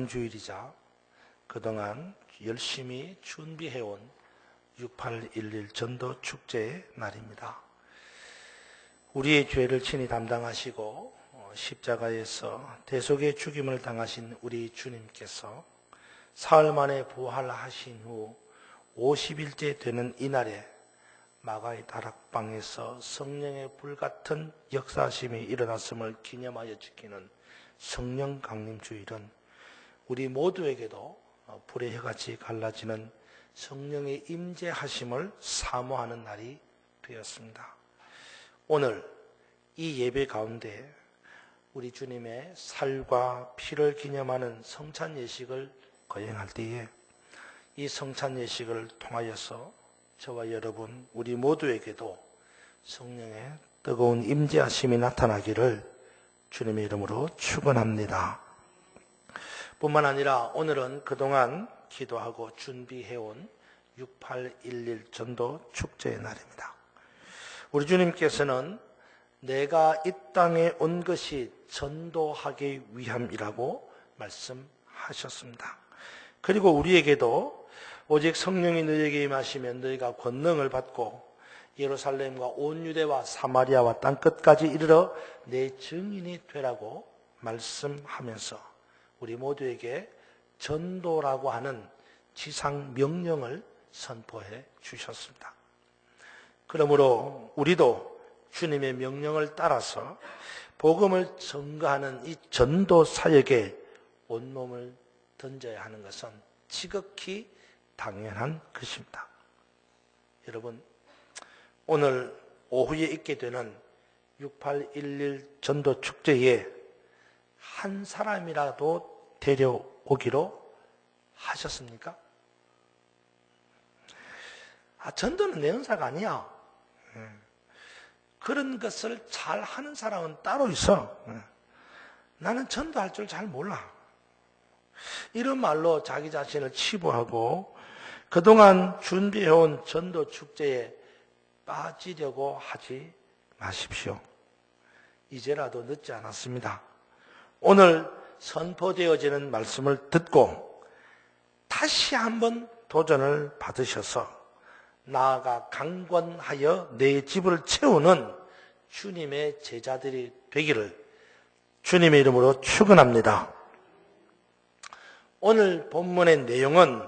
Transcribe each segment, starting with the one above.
주일이자 그동안 열심히 준비해온 6811 전도 축제의 날입니다. 우리의 죄를 친히 담당하시고 십자가에서 대속의 죽임을 당하신 우리 주님께서 사흘 만에 부활하신 후 50일째 되는 이날에 마가의 다락방에서 성령의 불같은 역사심이 일어났음을 기념하여 지키는 성령 강림 주일은 우리 모두에게도 불의 혀같이 갈라지는 성령의 임재하심을 사모하는 날이 되었습니다. 오늘 이 예배 가운데 우리 주님의 살과 피를 기념하는 성찬 예식을 거행할 때에 이 성찬 예식을 통하여서 저와 여러분 우리 모두에게도 성령의 뜨거운 임재하심이 나타나기를 주님의 이름으로 축원합니다. 뿐만 아니라 오늘은 그동안 기도하고 준비해온 6811 전도 축제의 날입니다. 우리 주님께서는 내가 이 땅에 온 것이 전도하기 위함이라고 말씀하셨습니다. 그리고 우리에게도 오직 성령이 너희에게 임하시면 너희가 권능을 받고 예루살렘과 온 유대와 사마리아와 땅끝까지 이르러 내 증인이 되라고 말씀하면서 우리 모두에게 전도라고 하는 지상 명령을 선포해 주셨습니다. 그러므로 우리도 주님의 명령을 따라서 복음을 전가하는 이 전도 사역에 온몸을 던져야 하는 것은 지극히 당연한 것입니다. 여러분, 오늘 오후에 있게 되는 6811 전도 축제에 한 사람이라도 데려오기로 하셨습니까? 전도는 내 은사가 아니야. 그런 것을 잘 하는 사람은 따로 있어. 나는 전도할 줄 잘 몰라. 이런 말로 자기 자신을 치부하고 그동안 준비해온 전도 축제에 빠지려고 하지 마십시오. 이제라도 늦지 않았습니다. 오늘 선포되어지는 말씀을 듣고 다시 한번 도전을 받으셔서 나아가 강권하여 내 집을 채우는 주님의 제자들이 되기를 주님의 이름으로 축원합니다. 오늘 본문의 내용은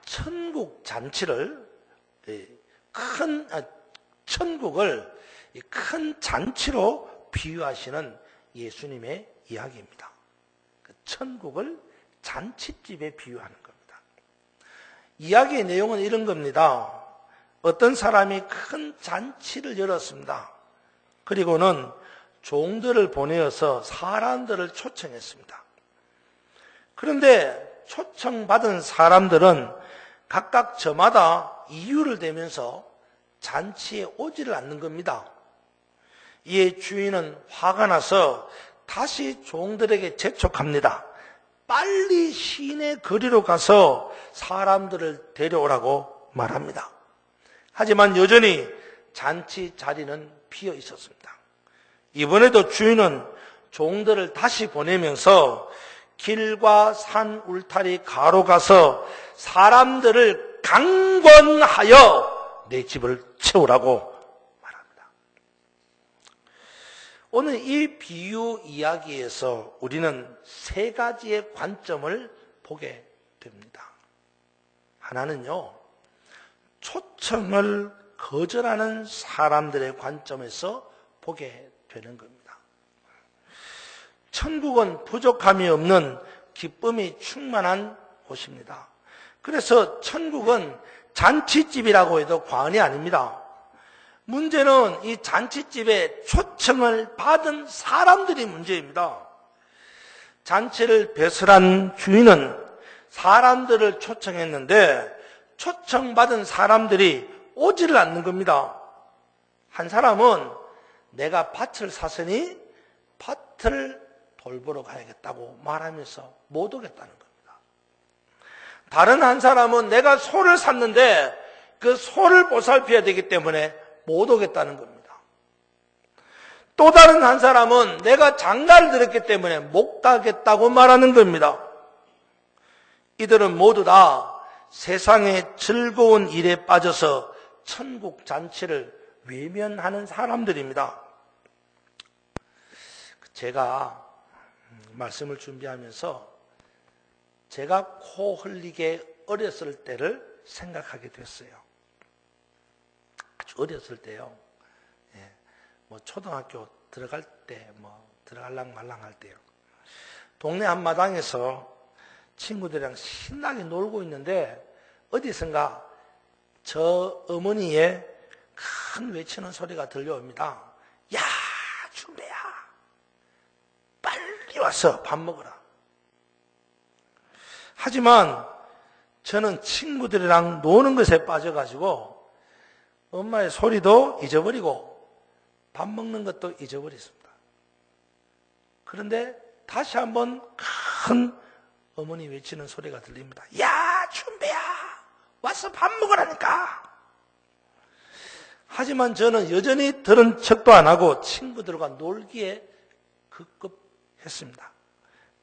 천국 잔치를 천국을 큰 잔치로 비유하시는 예수님의 이야기입니다. 천국을 잔치집에 비유하는 겁니다. 이야기의 내용은 이런 겁니다. 어떤 사람이 큰 잔치를 열었습니다. 그리고는 종들을 보내어서 사람들을 초청했습니다. 그런데 초청받은 사람들은 각각 저마다 이유를 대면서 잔치에 오지를 않는 겁니다. 이에 주인은 화가 나서 다시 종들에게 재촉합니다. 빨리 시내 거리로 가서 사람들을 데려오라고 말합니다. 하지만 여전히 잔치 자리는 비어 있었습니다. 이번에도 주인은 종들을 다시 보내면서 길과 산 울타리 가로 가서 사람들을 강권하여 내 집을 채우라고 말합니다. 오늘 이 비유 이야기에서 우리는 세 가지의 관점을 보게 됩니다. 하나는요, 초청을 거절하는 사람들의 관점에서 보게 되는 겁니다. 천국은 부족함이 없는 기쁨이 충만한 곳입니다. 그래서 천국은 잔치집이라고 해도 과언이 아닙니다. 문제는 이 잔치집에 초청을 받은 사람들이 문제입니다. 잔치를 배설한 주인은 사람들을 초청했는데 초청받은 사람들이 오지를 않는 겁니다. 한 사람은 내가 밭을 샀으니 밭을 돌보러 가야겠다고 말하면서 못 오겠다는 겁니다. 다른 한 사람은 내가 소를 샀는데 그 소를 보살펴야 되기 때문에 못 오겠다는 겁니다. 또 다른 한 사람은 내가 장가를 들었기 때문에 못 가겠다고 말하는 겁니다. 이들은 모두 다 세상의 즐거운 일에 빠져서 천국 잔치를 외면하는 사람들입니다. 제가 말씀을 준비하면서 제가 코 흘리게 어렸을 때를 생각하게 됐어요. 아주 어렸을 때요. 초등학교 들어갈 때, 들어갈랑 말랑 할 때요. 동네 한마당에서 친구들이랑 신나게 놀고 있는데, 어디선가 저 어머니의 큰 외치는 소리가 들려옵니다. 야, 준배야. 빨리 와서 밥 먹어라. 하지만 저는 친구들이랑 노는 것에 빠져가지고 엄마의 소리도 잊어버리고 밥 먹는 것도 잊어버렸습니다. 그런데 다시 한번 큰 어머니 외치는 소리가 들립니다. 야, 준배야. 와서 밥 먹으라니까. 하지만 저는 여전히 들은 척도 안 하고 친구들과 놀기에 급급했습니다.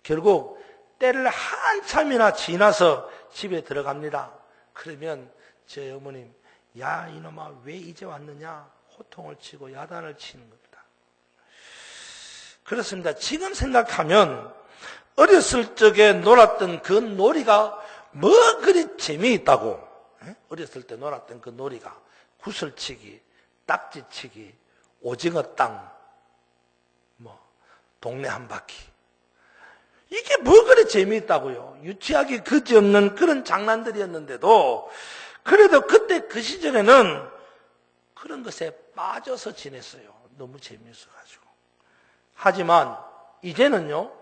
결국 때를 한참이나 지나서 집에 들어갑니다. 그러면 제 어머님, 야 이놈아 왜 이제 왔느냐 호통을 치고 야단을 치는 겁니다. 그렇습니다. 지금 생각하면 어렸을 적에 놀았던 그 놀이가 뭐 그리 재미있다고. 어렸을 때 놀았던 그 놀이가 구슬치기, 딱지치기, 오징어 땅, 동네 한 바퀴. 이게 뭐 그리 재미있다고요. 유치하기 그지없는 그런 장난들이었는데도 그래도 그때 그 시절에는 그런 것에 빠져서 지냈어요. 너무 재미있어가지고. 하지만 이제는요,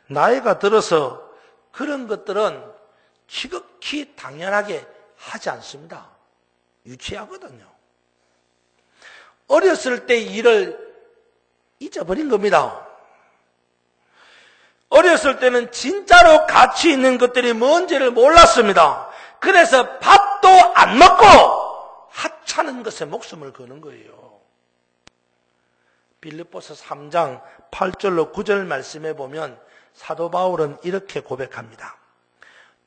나이가 들어서 그런 것들은 지극히 당연하게 하지 않습니다. 유치하거든요. 어렸을 때 일을 잊어버린 겁니다. 어렸을 때는 진짜로 가치 있는 것들이 뭔지를 몰랐습니다. 그래서 밥도 안 먹고 하찮은 것에 목숨을 거는 거예요. 빌립보서 3장 8절로 9절 말씀에 보면 사도 바울은 이렇게 고백합니다.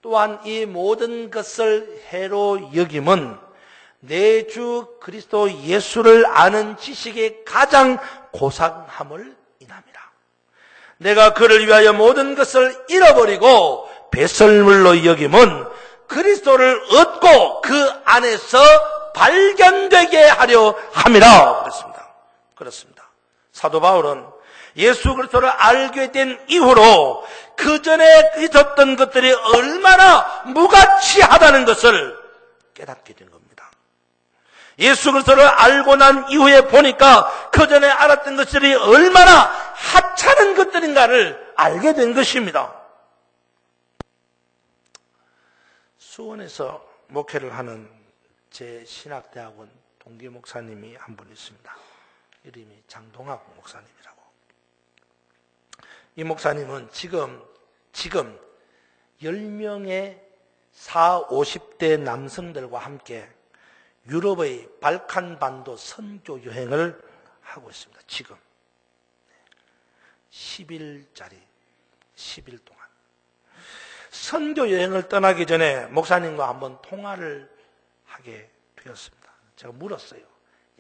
또한 이 모든 것을 해로 여김은 내 주 그리스도 예수를 아는 지식이 가장 고상함을 인함이라. 내가 그를 위하여 모든 것을 잃어버리고 배설물로 여김은 그리스도를 얻고 그 안에서 발견되게 하려 함이라. 그렇습니다. 사도 바울은 예수 그리스도를 알게 된 이후로 그 전에 있었던 것들이 얼마나 무가치하다는 것을 깨닫게 된 겁니다. 예수 그리스도를 알고 난 이후에 보니까 그 전에 알았던 것들이 얼마나 하찮은 것들인가를 알게 된 것입니다. 수원에서 목회를 하는 제 신학대학원 동기 목사님이 한 분 있습니다. 이름이 장동학 목사님이라고. 이 목사님은 지금 10명의 40, 50대 남성들과 함께 유럽의 발칸반도 선교 여행을 하고 있습니다. 지금 10일짜리 10일 동안 선교 여행을 떠나기 전에 목사님과 한번 통화를 하게 되었습니다. 제가 물었어요.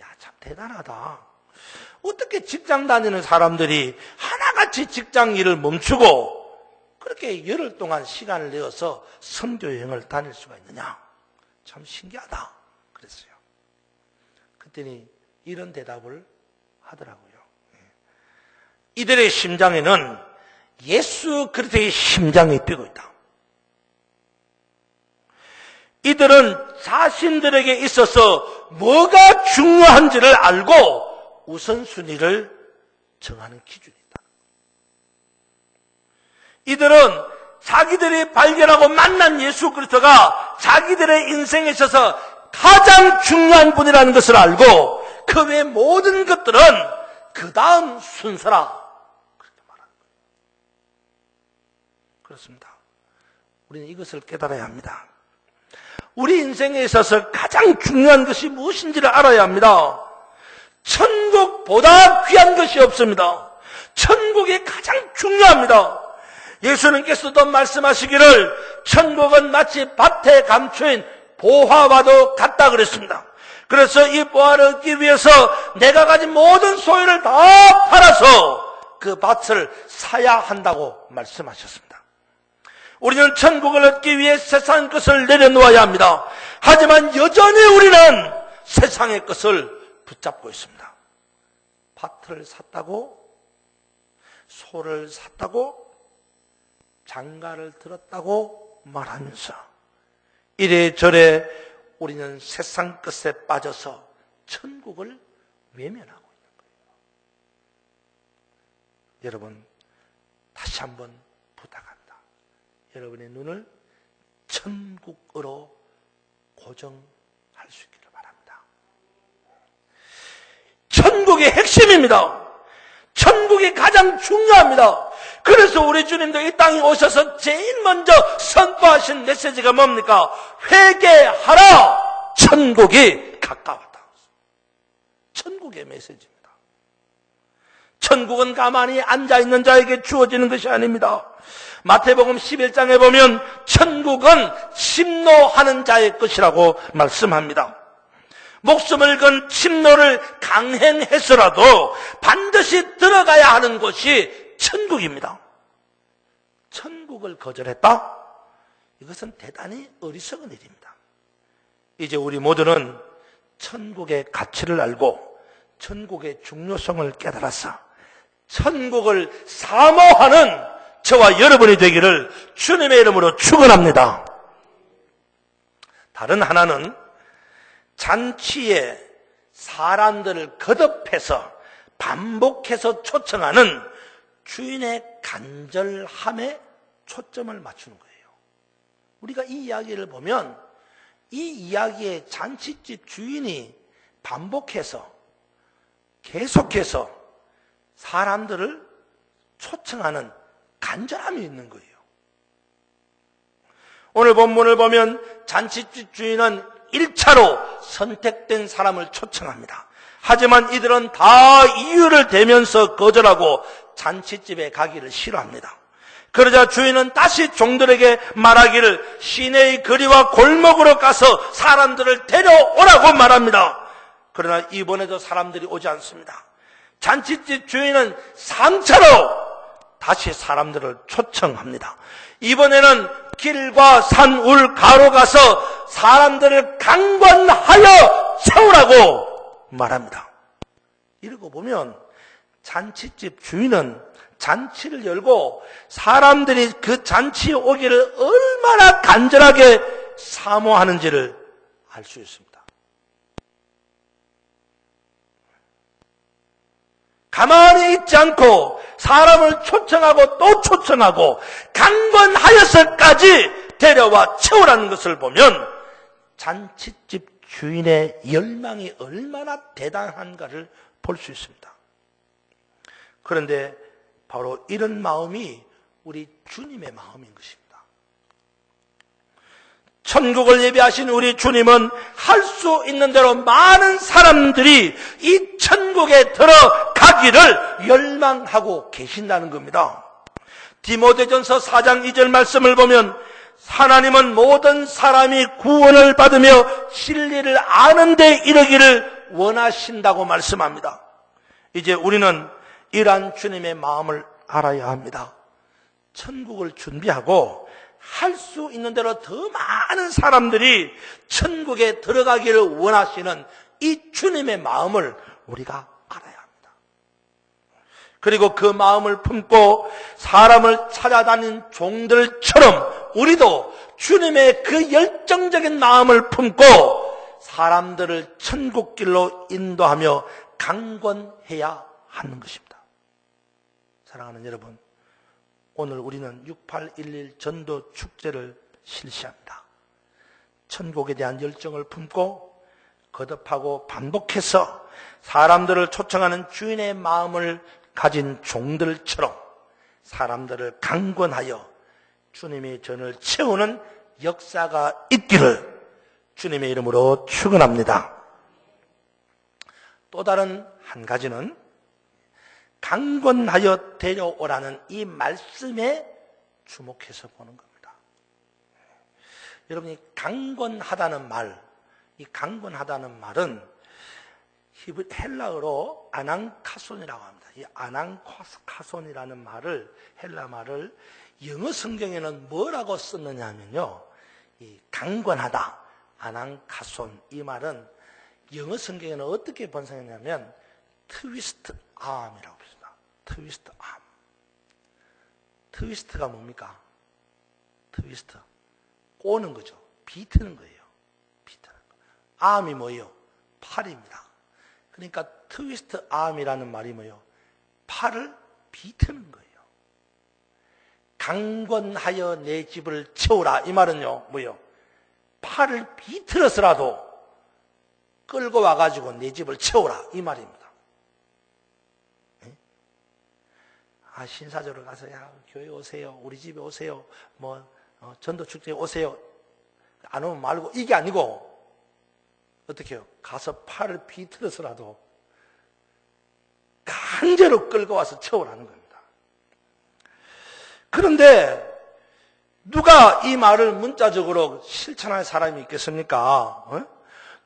야, 참 대단하다. 어떻게 직장 다니는 사람들이 하나같이 직장 일을 멈추고 그렇게 열흘 동안 시간을 내어서 선교 여행을 다닐 수가 있느냐? 참 신기하다. 그랬어요. 그랬더니 이런 대답을 하더라고요. 이들의 심장에는 예수 그리스도의 심장이 뛰고 있다. 이들은 자신들에게 있어서 뭐가 중요한지를 알고 우선순위를 정하는 기준이다. 이들은 자기들이 발견하고 만난 예수 그리스도가 자기들의 인생에 있어서 가장 중요한 분이라는 것을 알고 그 외 모든 것들은 그 다음 순서라. 그렇게 말하는 거예요. 그렇습니다. 우리는 이것을 깨달아야 합니다. 우리 인생에 있어서 가장 중요한 것이 무엇인지를 알아야 합니다. 천국보다 귀한 것이 없습니다. 천국이 가장 중요합니다. 예수님께서도 말씀하시기를 천국은 마치 밭에 감추인 보화와도 같다 그랬습니다. 그래서 이 보화를 얻기 위해서 내가 가진 모든 소유를 다 팔아서 그 밭을 사야 한다고 말씀하셨습니다. 우리는 천국을 얻기 위해 세상 것을 내려놓아야 합니다. 하지만 여전히 우리는 세상의 것을 붙잡고 있습니다. 밭을 샀다고, 소를 샀다고, 장가를 들었다고 말하면서 이래저래 우리는 세상 것에 빠져서 천국을 외면하고 있는 거예요. 여러분, 다시 한번 부탁합니다. 여러분의 눈을 천국으로 고정할 수 있기를 바랍니다. 천국의 핵심입니다. 천국이 가장 중요합니다. 그래서 우리 주님도 이 땅에 오셔서 제일 먼저 선포하신 메시지가 뭡니까? 회개하라! 천국이 가까웠다. 천국의 메시지입니다. 천국은 가만히 앉아있는 자에게 주어지는 것이 아닙니다. 마태복음 11장에 보면 천국은 침노하는 자의 것이라고 말씀합니다. 목숨을 건 침노를 강행해서라도 반드시 들어가야 하는 곳이 천국입니다. 천국을 거절했다? 이것은 대단히 어리석은 일입니다. 이제 우리 모두는 천국의 가치를 알고 천국의 중요성을 깨달아서 천국을 사모하는 저와 여러분이 되기를 주님의 이름으로 축원합니다. 다른 하나는 잔치에 사람들을 거듭해서 반복해서 초청하는 주인의 간절함에 초점을 맞추는 거예요. 우리가 이 이야기를 보면 이 이야기의 잔치집 주인이 반복해서 계속해서 사람들을 초청하는 간절함이 있는 거예요. 오늘 본문을 보면 잔치집 주인은 1차로 선택된 사람을 초청합니다. 하지만 이들은 다 이유를 대면서 거절하고 잔치집에 가기를 싫어합니다. 그러자 주인은 다시 종들에게 말하기를 시내의 거리와 골목으로 가서 사람들을 데려오라고 말합니다. 그러나 이번에도 사람들이 오지 않습니다. 잔치집 주인은 3차로 다시 사람들을 초청합니다. 이번에는 길과 산 울 가로 가서 사람들을 강권하여 채우라고 말합니다. 이러고 보면 잔치집 주인은 잔치를 열고 사람들이 그 잔치에 오기를 얼마나 간절하게 사모하는지를 알 수 있습니다. 가만히 있지 않고 사람을 초청하고 또 초청하고 강권하여서까지 데려와 채우라는 것을 보면 잔치집 주인의 열망이 얼마나 대단한가를 볼 수 있습니다. 그런데 바로 이런 마음이 우리 주님의 마음인 것입니다. 천국을 예비하신 우리 주님은 할 수 있는 대로 많은 사람들이 이 천국에 들어가기를 열망하고 계신다는 겁니다. 디모데전서 4장 2절 말씀을 보면 하나님은 모든 사람이 구원을 받으며 진리를 아는 데 이르기를 원하신다고 말씀합니다. 이제 우리는 이러한 주님의 마음을 알아야 합니다. 천국을 준비하고 할 수 있는 대로 더 많은 사람들이 천국에 들어가기를 원하시는 이 주님의 마음을 우리가 알아야 합니다. 그리고 그 마음을 품고 사람을 찾아다닌 종들처럼 우리도 주님의 그 열정적인 마음을 품고 사람들을 천국길로 인도하며 강권해야 하는 것입니다. 사랑하는 여러분, 오늘 우리는 6811 전도 축제를 실시합니다. 천국에 대한 열정을 품고 거듭하고 반복해서 사람들을 초청하는 주인의 마음을 가진 종들처럼 사람들을 강권하여 주님의 전을 채우는 역사가 있기를 주님의 이름으로 축원합니다. 또 다른 한 가지는 강권하여 데려오라는 이 말씀에 주목해서 보는 겁니다. 여러분이 강권하다는 말, 이 강권하다는 말은 헬라어로 아낭카손이라고 합니다. 이 아낭카손이라는 말을, 헬라 말을 영어 성경에는 뭐라고 썼느냐 하면요, 이 강권하다, 아낭카손, 이 말은 영어 성경에는 어떻게 번역했냐면 트위스트 암이라고 했습니다. 트위스트 암. 트위스트가 뭡니까? 트위스트, 꼬는 거죠. 비트는 거예요. 비트는 거. 암이 뭐예요? 팔입니다. 그러니까 트위스트 암이라는 말이 뭐예요? 팔을 비트는 거예요. 강권하여 내 집을 채우라, 이 말은요 뭐예요? 팔을 비틀어서라도 끌고 와가지고 내 집을 채우라, 이 말입니다. 신사적으로 가서 야 교회 오세요, 우리 집에 오세요, 전도 축제에 오세요, 안 오면 말고, 이게 아니고 어떻게 해요? 가서 팔을 비틀어서라도 강제로 끌고 와서 채우라는 겁니다. 그런데 누가 이 말을 문자적으로 실천할 사람이 있겠습니까?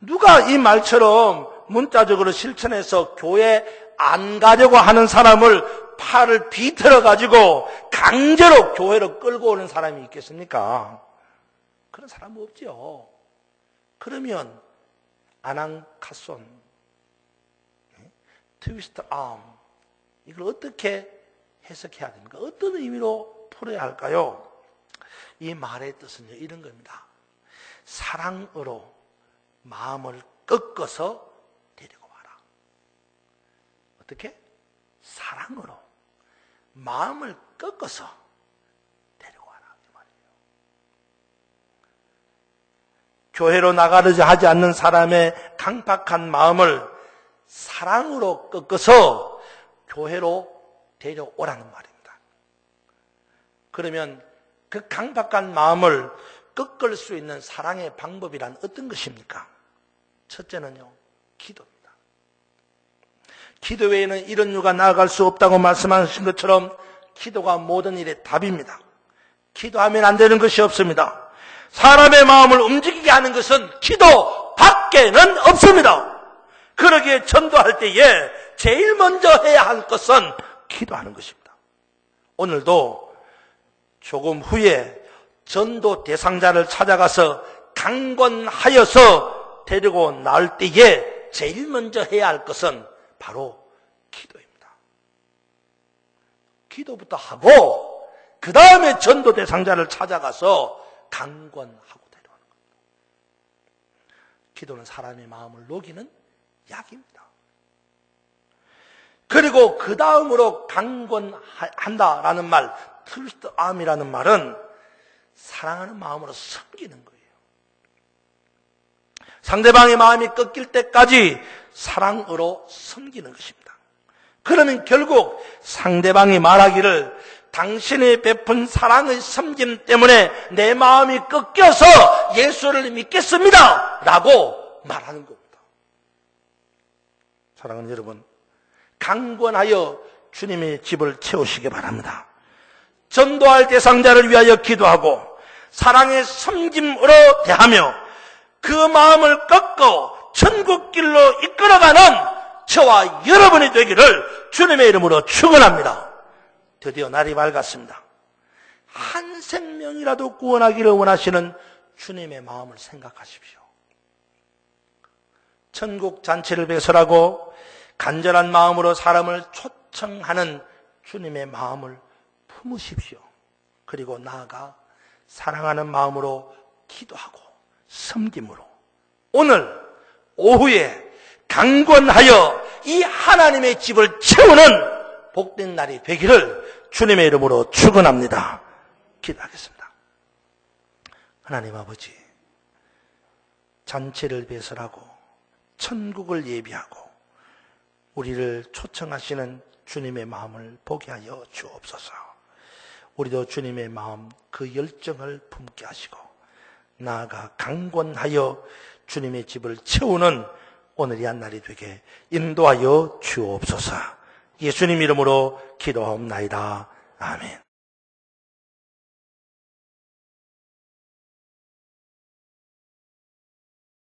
누가 이 말처럼 문자적으로 실천해서 교회 안 가려고 하는 사람을 팔을 비틀어 가지고 강제로 교회로 끌고 오는 사람이 있겠습니까? 그런 사람은 없죠. 그러면 아낭카손, 트위스트 암, 이걸 어떻게 해석해야 됩니까? 어떤 의미로 풀어야 할까요? 이 말의 뜻은요, 이런 겁니다. 사랑으로 마음을 꺾어서 데리고 와라. 어떻게? 사랑으로 마음을 꺾어서 데리고 와라, 이 말이에요. 교회로 나가려고 하지 않는 사람의 강팍한 마음을 사랑으로 꺾어서 교회로 데려오라는 말입니다. 그러면 그 강팍한 마음을 꺾을 수 있는 사랑의 방법이란 어떤 것입니까? 첫째는요, 기도입니다. 기도 외에는 이런 이유가 나아갈 수 없다고 말씀하신 것처럼 기도가 모든 일의 답입니다. 기도하면 안 되는 것이 없습니다. 사람의 마음을 움직이게 하는 것은 기도 밖에는 없습니다. 그러기에 전도할 때에 제일 먼저 해야 할 것은 기도하는 것입니다. 오늘도 조금 후에 전도 대상자를 찾아가서 강권하여서 데리고 나올 때에 제일 먼저 해야 할 것은 바로 기도입니다. 기도부터 하고 그 다음에 전도 대상자를 찾아가서 강권하고 데려오는 겁니다. 기도는 사람의 마음을 녹이는 약입니다. 그리고 그 다음으로 강권한다라는 말, 트위스트 암이라는 말은 사랑하는 마음으로 섬기는 거예요. 상대방의 마음이 꺾일 때까지 사랑으로 섬기는 것입니다. 그러면 결국 상대방이 말하기를 당신이 베푼 사랑의 섬김 때문에 내 마음이 꺾여서 예수를 믿겠습니다 라고 말하는 겁니다. 사랑하는 여러분, 강권하여 주님의 집을 채우시기 바랍니다. 전도할 대상자를 위하여 기도하고 사랑의 섬김으로 대하며 그 마음을 꺾고 천국길로 이끌어가는 저와 여러분이 되기를 주님의 이름으로 축원합니다. 드디어 날이 밝았습니다. 한 생명이라도 구원하기를 원하시는 주님의 마음을 생각하십시오. 천국 잔치를 배설하고 간절한 마음으로 사람을 초청하는 주님의 마음을 품으십시오. 그리고 나아가 사랑하는 마음으로 기도하고 섬김으로 오늘 오후에 강권하여 이 하나님의 집을 채우는 복된 날이 되기를 주님의 이름으로 축원합니다. 기도하겠습니다. 하나님 아버지, 잔치를 배설하고 천국을 예비하고 우리를 초청하시는 주님의 마음을 보게 하여 주옵소서. 우리도 주님의 마음, 그 열정을 품게 하시고 나아가 강권하여 주님의 집을 채우는 오늘이 한 날이 되게 인도하여 주옵소서. 예수님 이름으로 기도하옵나이다. 아멘.